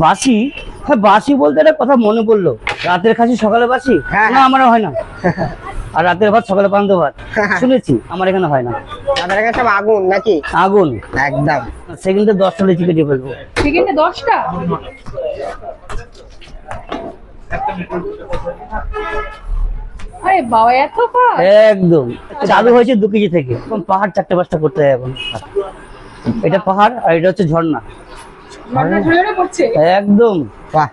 বাসি? হ্যাঁ বাসি বলতে একটা কথা মনে পড়লো, রাতের খাসি সকালে বাসি না, আমার হয় না। আর রাতের ভাত সকালে পান্তা ভাত শুনেছি, আমার এখানে হয় না। আপনার এখানে সব আগুন নাকি? আগুন একদম। সেকেন্ডে 10টা লিচি কেটে ফেলবো। সেকেন্ডে 10টা? আরে বাবা, এত ফাস্ট! একদম চালু হয়েছে 2 কেজি থেকে। এখন পাহাড় 4টে-5টা করতে হয় এখন। এটা পাহাড় আর এটা হচ্ছে ঝর্ণা। ঝর্ণা ঝরে পড়ছে একদম। বাহ,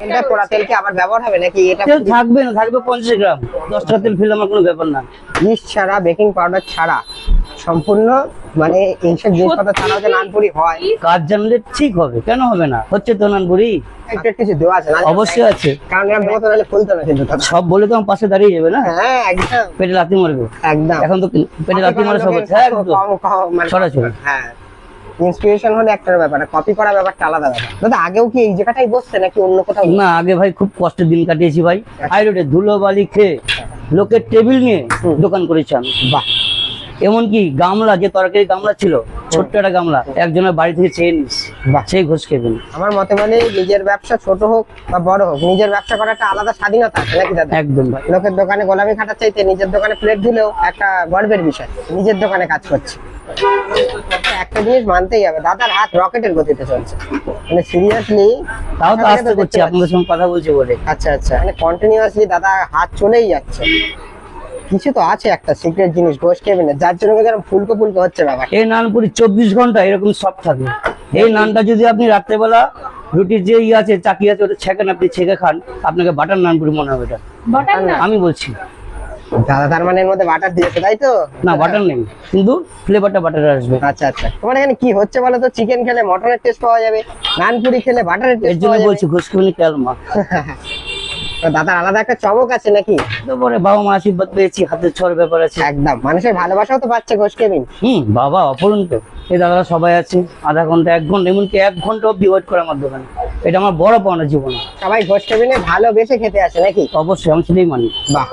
এটা পোড়া তেল কি আবার ব্যবহার হবে নাকি? এটা তেল থাকবে না, থাকবে 50 গ্রাম। 10 টাকা তেল ফেললে আমার কোনো ব্যাপার না। ইস্ট ছাড়া, বেকিং পাউডার ছাড়া সম্পূর্ণ, মানে এইসব জিনিসপত্র ছাড়া যে নানপুরি হয়। কাজ জানলে ঠিক হবে, কেন হবে না? হচ্ছে তো নানপুরি। একটু কিছু দেওয়া আছে না? অবশ্যই আছে, কারণ এরকম দেবো তো নাহলে ফুলতো না কিন্তু দাদা। সব বলে তো আমার পাশে দাঁড়িয়ে যাবে না, হ্যাঁ একদম পেটে লাথি মারবে। একদম। এখন তো পেটে লাথি মারা সব হচ্ছে। একদম মানে সরাসরি। হ্যাঁ, ইন্সপিরেশন হলে একটা ব্যাপার, কপি করা ব্যাপারটা আলাদা ব্যাপার। দাদা আগেও কি এই জায়গাটাই বসছে নাকি অন্য কোথাও? না, আগে ভাই খুব কষ্টের দিন কাটিয়েছি ভাই। হাই রোডে ধুলো বালি খেয়ে লোকের টেবিল নিয়ে দোকান করেছি আমি। বাহ, এমনকি গামলা, যে তরকারি গামলা ছিল, ছোট্ট একটা গামলা, একজনের বাড়ি থেকে চেয়ে নিস, বাহ। সেই ঘোষ খেবেন। আমার মতে বলে নিজের ব্যবসা ছোট হোক বা বড় হোক, নিজের ব্যবসা করার একটা আলাদা স্বাধীনতা আছে নাকি দাদা? একদম ভাই। লোকের দোকানে গোলামি খাটার চাইতে নিজের দোকানে প্লেট ধুলেও একটা গর্বের বিষয়, নিজের দোকানে কাজ করছে। একটা জিনিস মানতেই হবে, দাদার হাত রকেটের গতিতে চলছে, মানে সিরিয়াসলি। তাও তো আস্তে করছি, আপনাদের সঙ্গে কথা বলছি বলে। আচ্ছা আচ্ছা, মানে কন্টিনিউয়াসলি দাদা হাত চলেই যাচ্ছে। কিছু তো আছে একটা সিক্রেট জিনিস ঘোষ কেবিনে, যার জন্য যেরকম ফুলকো ফুলকো হচ্ছে ব্যাপার। এই নানপুরি 24 ঘন্টা এরকম সফট থাকে। এই নানটা যদি আপনি রাত্রেবেলা রুটির যে আছে চাকি আছে ওটা ছেঁকেন, আপনি ছেঁকে খান, আপনাকে বাটার নানপুরি মনে হবে। এটা বাটার না? আমি বলছি। দাদা তার মানে এর মধ্যে বাটার দিয়েছে তাই তো? না, বাটার নেই, কিন্তু ফ্লেভারটা বাটার আসবে। আচ্ছা আচ্ছা, তোমার এখানে কি হচ্ছে বলো তো? চিকেন খেলে মটনের টেস্ট পাওয়া যাবে, নানপুরি খেলে বাটারের এর টেস্ট জন্য পাওয়া বলছি যাবে। ঘোষ খেবেন ক্যালমা। তো দাদার আলাদা একটা চমক আছে নাকি? তারপরে বাবা মা আশীর্বাদ পেয়েছি, হাতের ছোঁয়ার ব্যাপার আছে। একদম, মানুষের ভালোবাসাও তো পাচ্ছে ঘোষ কেবিন। বাবা অপরন্ত। এই দাদারা সবাই আছে, আধা ঘন্টা 1 ঘন্টা, এমনকি 1 ঘন্টা অব্দি ওয়েট করে আমার দোকানে। এটা আমার বড় পাওনা জীবনে। সবাই ঘোষ কেবিনে ভালোবেসে খেতে আসে নাকি? অবশ্যই, আমি সেটাই মানি। বাহ।